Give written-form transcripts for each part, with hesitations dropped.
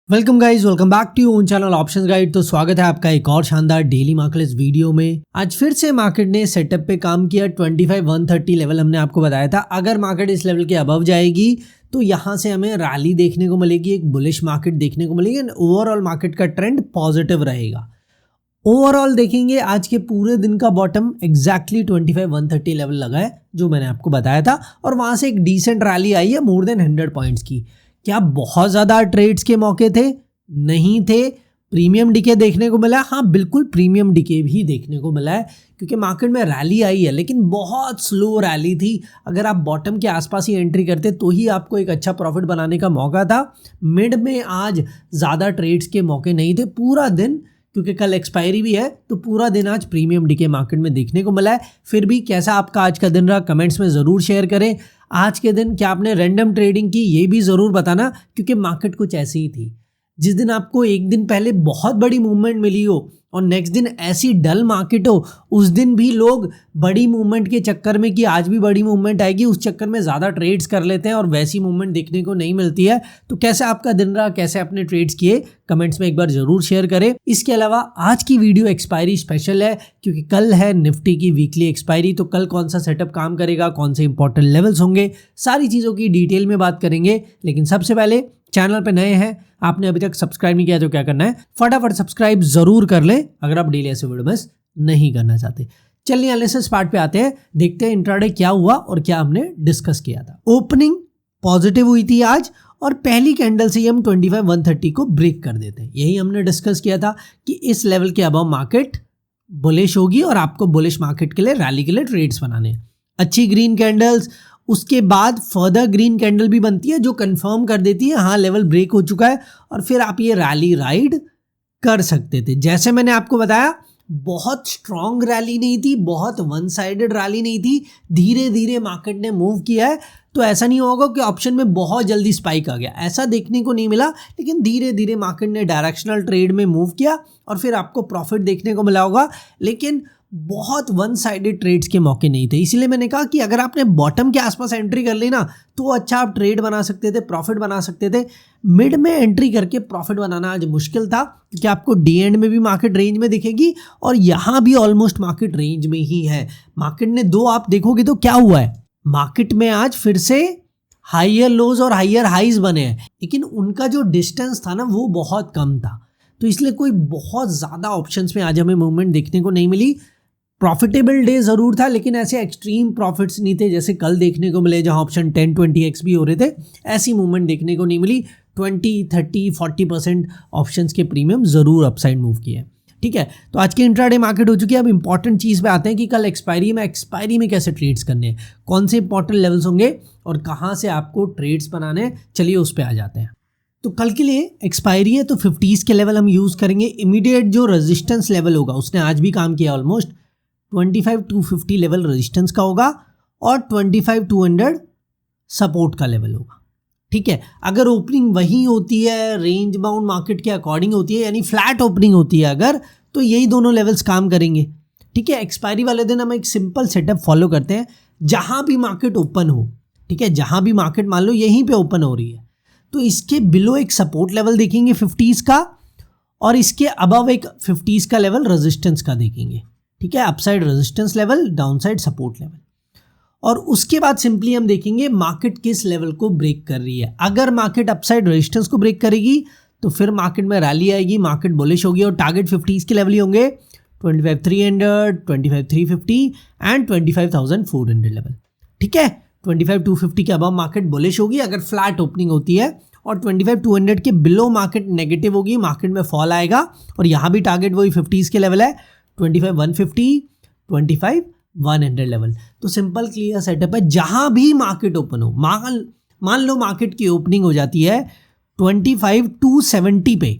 Welcome guys, welcome back to own channel options guide. तो स्वागत है आपका एक और शानदार डेली मार्केट वीडियो में। आज फिर से मार्केट ने सेटअप पे काम किया। 25,130 लेवल हमने आपको बताया था, अगर मार्केट इस लेवल के अबव जाएगी तो यहाँ से हमें रैली देखने को मिलेगी, एक बुलिश मार्केट देखने को मिलेगी एंड ओवरऑल मार्केट का ट्रेंड पॉजिटिव रहेगा। ओवरऑल देखेंगे आज के पूरे दिन का बॉटम एग्जैक्टली 25,130 लेवल लगा है जो मैंने आपको बताया था, और वहां से एक डिसेंट रैली आई है मोर देन 100 पॉइंट्स की। क्या बहुत ज़्यादा ट्रेड्स के मौके थे? नहीं थे। प्रीमियम डीके देखने को मिला, हाँ बिल्कुल प्रीमियम डीके भी देखने को मिला है क्योंकि मार्केट में रैली आई है, लेकिन बहुत स्लो रैली थी। अगर आप बॉटम के आसपास ही एंट्री करते तो ही आपको एक अच्छा प्रॉफिट बनाने का मौका था। मिड में आज ज़्यादा ट्रेड्स के मौके नहीं थे पूरा दिन, क्योंकि कल एक्सपायरी भी है, तो पूरा दिन आज प्रीमियम डीके मार्केट में देखने को मिला है। फिर भी कैसा आपका आज का दिन रहा कमेंट्स में ज़रूर शेयर करें। आज के दिन क्या आपने रैंडम ट्रेडिंग की ये भी ज़रूर बताना, क्योंकि मार्केट कुछ ऐसी ही थी। जिस दिन आपको एक दिन पहले बहुत बड़ी मूवमेंट मिली हो और नेक्स्ट दिन ऐसी डल मार्केट हो, उस दिन भी लोग बड़ी मूवमेंट के चक्कर में कि आज भी बड़ी मूवमेंट आएगी, उस चक्कर में ज़्यादा ट्रेड्स कर लेते हैं और वैसी मूवमेंट देखने को नहीं मिलती है। तो कैसे आपका दिन रहा, कैसे आपने ट्रेड्स किए, कमेंट्स में एक बार ज़रूर शेयर करें। इसके अलावा आज की वीडियो एक्सपायरी स्पेशल है क्योंकि कल है निफ्टी की वीकली एक्सपायरी। तो कल कौन सा सेटअप काम करेगा, कौन से इंपॉर्टेंट लेवल्स होंगे, सारी चीज़ों की डिटेल में बात करेंगे। लेकिन सबसे पहले चैनल पे नए हैं, आपने अभी तक सब्सक्राइब नहीं किया तो क्या करना है, फटाफट सब्सक्राइब जरूर कर लें अगर आप डेली ऐसे वीडियो मिस नहीं करना चाहते। चलिए एनालिसिस पार्ट पे आते हैं, देखते हैं इंट्राडे क्या हुआ और क्या हमने डिस्कस किया था। ओपनिंग पॉजिटिव हुई थी आज और पहली कैंडल से ही हम 25,130 को ब्रेक कर देते हैं। यही हमने डिस्कस किया था कि इस लेवल के अबव मार्केट बुलिश होगी और आपको बुलिश मार्केट के लिए रैली के लिए ट्रेड्स बनाने हैं। अच्छी ग्रीन कैंडल्स, उसके बाद फर्दर ग्रीन कैंडल भी बनती है जो कंफर्म कर देती है हाँ लेवल ब्रेक हो चुका है, और फिर आप ये रैली राइड कर सकते थे। जैसे मैंने आपको बताया, बहुत स्ट्रॉन्ग रैली नहीं थी, बहुत वन साइडेड रैली नहीं थी, धीरे धीरे मार्केट ने मूव किया है। तो ऐसा नहीं होगा कि ऑप्शन में बहुत जल्दी स्पाइक आ गया, ऐसा देखने को नहीं मिला, लेकिन धीरे धीरे मार्केट ने डायरेक्शनल ट्रेड में मूव किया और फिर आपको प्रॉफिट देखने को मिला होगा। लेकिन बहुत वन साइडेड ट्रेड्स के मौके नहीं थे, इसीलिए मैंने कहा कि अगर आपने बॉटम के आसपास एंट्री कर ली ना तो अच्छा आप ट्रेड बना सकते थे, प्रॉफिट बना सकते थे। मिड में एंट्री करके प्रॉफिट बनाना आज मुश्किल था क्योंकि आपको डी एंड में भी मार्केट रेंज में दिखेगी और यहाँ भी ऑलमोस्ट मार्केट रेंज में ही है। मार्केट ने दो आप देखोगे तो क्या हुआ है, मार्केट में आज फिर से हाइयर लोज और हाइयर हाइज बने हैं, लेकिन उनका जो डिस्टेंस था ना वो बहुत कम था, तो इसलिए कोई बहुत ज़्यादा ऑप्शंस में आज हमें मूवमेंट देखने को नहीं मिली। प्रॉफिटेबल डे ज़रूर था, लेकिन ऐसे एक्सट्रीम प्रॉफिट्स नहीं थे जैसे कल देखने को मिले जहां ऑप्शन 10-20x भी हो रहे थे। ऐसी मूवमेंट देखने को नहीं मिली। 20-30-40% ऑप्शंस के प्रीमियम ज़रूर अपसाइड मूव किए। ठीक है, तो आज की इंट्राडे मार्केट हो चुकी है। अब इंपॉर्टेंट चीज़ पे आते हैं कि कल एक्सपायरी में कैसे ट्रेड्स करने हैं, कौन से इंपॉर्टेंट लेवल्स होंगे और कहाँ से आपको ट्रेड्स बनाने हैं। चलिए उस पर आ जाते हैं। तो कल के लिए एक्सपायरी है तो 50s के लेवल हम यूज़ करेंगे। इमीडिएट जो रेजिस्टेंस लेवल होगा उसने आज भी काम किया, ऑलमोस्ट 25,250 लेवल रेजिस्टेंस का होगा और 25,200 सपोर्ट का लेवल होगा। ठीक है, अगर ओपनिंग वही होती है रेंज बाउंड मार्केट के अकॉर्डिंग होती है, यानी फ्लैट ओपनिंग होती है अगर, तो यही दोनों लेवल्स काम करेंगे। ठीक है, एक्सपायरी वाले दिन हम एक सिंपल सेटअप फॉलो करते हैं, जहां भी मार्केट ओपन हो, ठीक है, जहां भी मार्केट मान लो यहीं पे ओपन हो रही है तो इसके बिलो एक सपोर्ट लेवल देखेंगे 50s का और इसके अबव एक 50s का लेवल रेजिस्टेंस का देखेंगे। ठीक है, upside resistance level, downside support level, और उसके बाद सिंपली हम देखेंगे मार्केट किस लेवल को ब्रेक कर रही है। अगर मार्केट अपसाइड रेजिस्टेंस को ब्रेक करेगी तो फिर मार्केट में रैली आएगी, मार्केट बुलिश होगी और टारगेट 50s के लेवल ही होंगे 25,300, 25,350 एंड 25,400 लेवल। ठीक है, 25,250 के अबव मार्केट बुलिश होगी अगर फ्लैट ओपनिंग होती है, और 25,200 के बिलो मार्केट नेगेटिव होगी, मार्केट में फॉल आएगा। और यहाँ भी टारगेट वही 50s के लेवल है, 25,150, 25,100 लेवल। तो सिंपल क्लियर सेटअप है, जहां भी मार्केट ओपन हो, मान लो मार्केट की ओपनिंग हो जाती है 25,270 पे,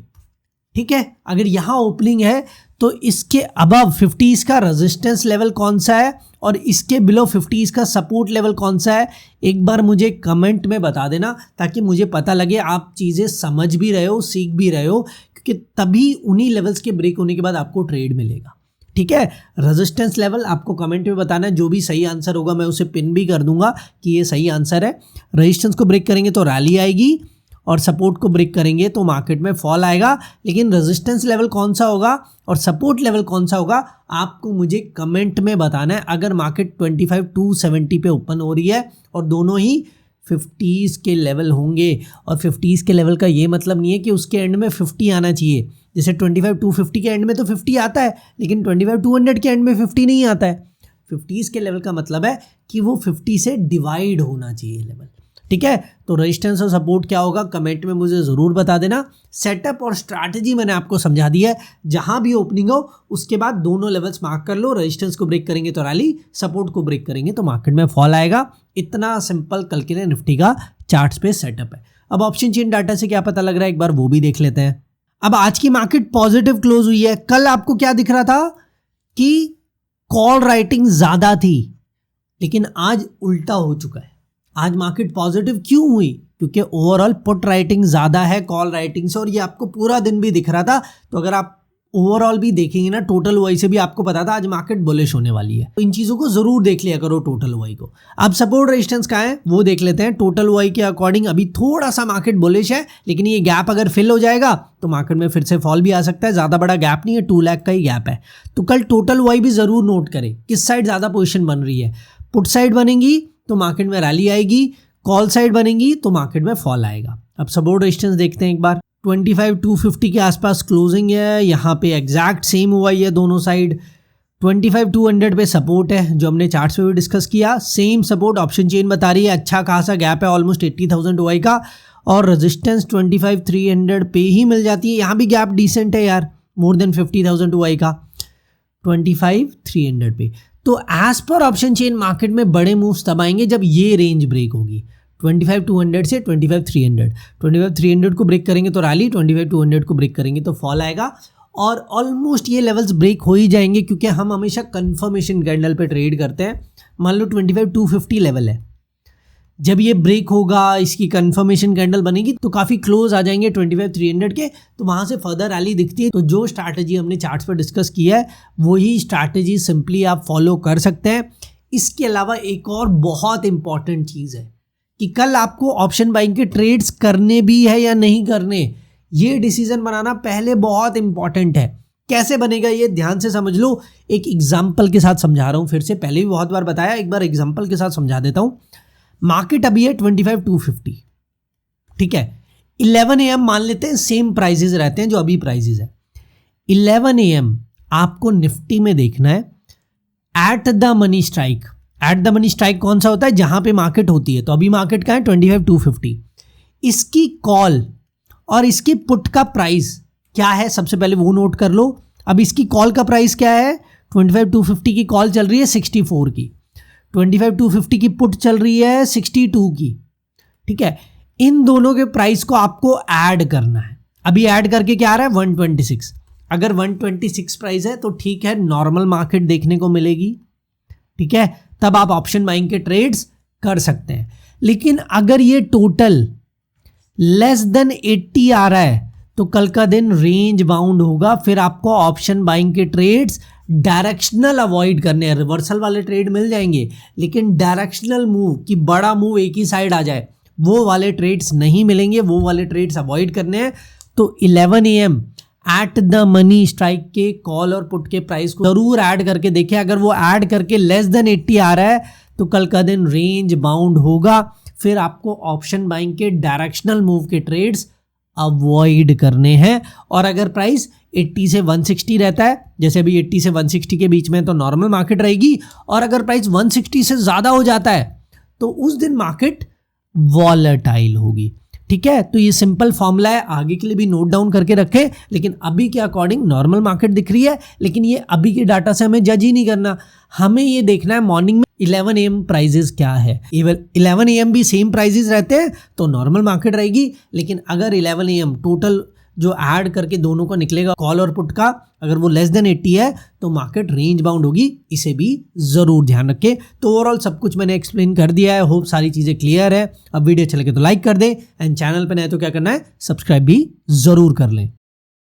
ठीक है, अगर यहां ओपनिंग है तो इसके अबव 50s का रेजिस्टेंस लेवल कौन सा है और इसके बिलो 50s का सपोर्ट लेवल कौन सा है, एक बार मुझे कमेंट में बता देना ताकि मुझे पता लगे आप चीज़ें समझ भी रहे हो, सीख भी रहे हो, क्योंकि तभी उन्हीं लेवल्स के ब्रेक होने के बाद आपको ट्रेड मिलेगा। ठीक है, रेजिस्टेंस लेवल आपको कमेंट में बताना है, जो भी सही आंसर होगा मैं उसे पिन भी कर दूंगा कि ये सही आंसर है। रेजिस्टेंस को ब्रेक करेंगे तो रैली आएगी और सपोर्ट को ब्रेक करेंगे तो मार्केट में फॉल आएगा। लेकिन रेजिस्टेंस लेवल कौन सा होगा और सपोर्ट लेवल कौन सा होगा आपको मुझे कमेंट में बताना है। अगर मार्केट 25,270 पे ओपन हो रही है और दोनों ही 50s के लेवल होंगे, और 50s के लेवल का ये मतलब नहीं है कि उसके एंड में 50 आना चाहिए। जैसे 25,250 के एंड में तो 50 आता है, लेकिन 25,200 के एंड में 50 नहीं आता है। 50s के लेवल का मतलब है कि वो 50 से डिवाइड होना चाहिए लेवल, ठीक है। तो रेजिस्टेंस और सपोर्ट क्या होगा कमेंट में मुझे ज़रूर बता देना। सेटअप और स्ट्रैटेजी मैंने आपको समझा दी है। जहां भी ओपनिंग हो उसके बाद दोनों लेवल्स मार्क कर लो। रेजिस्टेंस को ब्रेक करेंगे तो रैली, सपोर्ट को ब्रेक करेंगे तो मार्केट में फॉल आएगा। इतना सिंपल कल के लिए निफ्टी का चार्ट्स पे सेटअप है। अब ऑप्शन चेन डाटा से क्या पता लग रहा है एक बार वो भी देख लेते हैं। अब आज की मार्केट पॉजिटिव क्लोज हुई है। कल आपको क्या दिख रहा था कि कॉल राइटिंग ज्यादा थी, लेकिन आज उल्टा हो चुका है। आज मार्केट पॉजिटिव क्यों हुई? क्योंकि ओवरऑल पुट राइटिंग ज्यादा है कॉल राइटिंग से, और ये आपको पूरा दिन भी दिख रहा था। तो अगर आप ओवरऑल भी देखेंगे ना टोटल वाई से भी आपको पता था आज मार्केट बुलिश होने वाली है। तो इन चीजों को जरूर देख लिया करो टोटल वाई को। अब सपोर्ट रेजिस्टेंस कहाँ है वो देख लेते हैं। टोटल वाई के अकॉर्डिंग अभी थोड़ा सा मार्केट बुलिश है, लेकिन ये गैप अगर फिल हो जाएगा तो मार्केट में फिर से फॉल भी आ सकता है। ज्यादा बड़ा गैप नहीं है, 2 लाख का ही गैप है। तो कल टोटल वाई भी जरूर नोट करें किस साइड ज्यादा पोजिशन बन रही है। पुट साइड बनेगी तो मार्केट में रैली आएगी, कॉल साइड बनेगी तो मार्केट में फॉल आएगा। अब सपोर्ट रेजिस्टेंस देखते हैं एक बार। 25,250 के आसपास क्लोजिंग है, यहाँ पे एग्जैक्ट सेम हुआ ही है दोनों साइड। 25,200 पे सपोर्ट है जो हमने चार्ट्स पे भी डिस्कस किया। सेम सपोर्ट ऑप्शन चेन बता रही है, अच्छा खासा गैप है ऑलमोस्ट 80,000 OI का। और रेजिस्टेंस 25,300 पे ही मिल जाती है। यहाँ भी गैप डिसेंट है यार, मोर देन 50,000 OI का 25,300 पे। तो as per option chain market में बड़े मूव्स तब आएंगे जब ये रेंज ब्रेक होगी 25,200 से 25,300। 25,300 को ब्रेक करेंगे तो रैली, 25,200 को ब्रेक करेंगे तो फॉल आएगा। और ऑलमोस्ट ये लेवल्स ब्रेक हो ही जाएंगे क्योंकि हम हमेशा कंफर्मेशन कैंडल पे ट्रेड करते हैं। मान लो 25,250 लेवल है, जब ये ब्रेक होगा इसकी कंफर्मेशन कैंडल बनेगी तो काफ़ी क्लोज आ जाएंगे 25,300 के, तो वहाँ से फर्दर रैली दिखती है। तो जो स्ट्रैटेजी हमने चार्ट्स पर डिस्कस किया है वही स्ट्रैटेजी सिंपली आप फॉलो कर सकते हैं। इसके अलावा एक और बहुत इंपॉर्टेंट चीज़ है कि कल आपको ऑप्शन बाइंग के ट्रेड्स करने भी है या नहीं करने, ये डिसीजन बनाना पहले बहुत इंपॉर्टेंट है। कैसे बनेगा ये ध्यान से समझ लो। एक एग्जाम्पल के साथ समझा रहा हूँ, फिर से पहले भी बहुत बार बताया, एक बार एग्जाम्पल के साथ समझा देता हूँ। मार्केट अभी है 25,250, ठीक है। 11 AM मान लेते हैं सेम प्राइजेस रहते हैं जो अभी प्राइजेस है। 11 AM आपको निफ्टी में देखना है at the money strike. At the money strike कौन सा होता है? जहां पे मार्केट होती है। तो अभी मार्केट का है 25,250। इसकी कॉल और इसकी पुट का प्राइस क्या है सबसे पहले वो नोट कर लो। अब इसकी कॉल का प्राइस क्या है? 25,250 की कॉल चल रही है 64 की, 25,250 की पुट चल रही है 62 की, ठीक है। इन दोनों के प्राइस को आपको ऐड करना है। अभी ऐड करके क्या आ रहा है? 126। अगर 126 प्राइस है तो ठीक है, नॉर्मल मार्केट देखने को मिलेगी, ठीक है, तब आप ऑप्शन बाइंग के ट्रेड्स कर सकते हैं। लेकिन अगर ये टोटल लेस देन 80 आ रहा है तो कल का दिन रेंज बाउंड होगा, फिर आपको ऑप्शन बाइंग के ट्रेड्स डायरेक्शनल अवॉइड करने हैं। रिवर्सल वाले ट्रेड मिल जाएंगे, लेकिन डायरेक्शनल मूव कि बड़ा मूव एक ही साइड आ जाए वो वाले ट्रेड्स नहीं मिलेंगे, वो वाले ट्रेड्स अवॉइड करने हैं। तो 11 AM at the money strike के कॉल और पुट के प्राइस को जरूर ऐड करके देखें। अगर वो ऐड करके लेस देन 80 आ रहा है तो कल का दिन रेंज बाउंड होगा, फिर आपको ऑप्शन बाइंग के डायरेक्शनल मूव के ट्रेड्स अवॉइड करने हैं। और अगर प्राइस 80 से 160 रहता है, जैसे अभी 80 से 160 के बीच में, तो नॉर्मल मार्केट रहेगी। और अगर प्राइस 160 से ज़्यादा हो जाता है तो उस दिन मार्केट वॉलेटाइल होगी, ठीक है। तो ये सिंपल फॉर्मूला है, आगे के लिए भी नोट डाउन करके रखें। लेकिन अभी के अकॉर्डिंग नॉर्मल मार्केट दिख रही है, लेकिन ये अभी के डाटा से हमें जज ही नहीं करना। हमें ये देखना है मॉर्निंग में 11 AM प्राइजेस क्या है। 11 AM भी सेम प्राइजेस रहते हैं तो नॉर्मल मार्केट रहेगी। लेकिन अगर 11 AM टोटल जो ऐड करके दोनों का निकलेगा कॉल और पुट का, अगर वो लेस देन 80 है तो मार्केट रेंज बाउंड होगी, इसे भी जरूर ध्यान रखें। तो ओवरऑल सब कुछ मैंने एक्सप्लेन कर दिया है, होप सारी चीजें क्लियर है। अब वीडियो अच्छा लगे तो लाइक कर दे, एंड चैनल पे नए तो क्या करना है, सब्सक्राइब भी जरूर कर लें।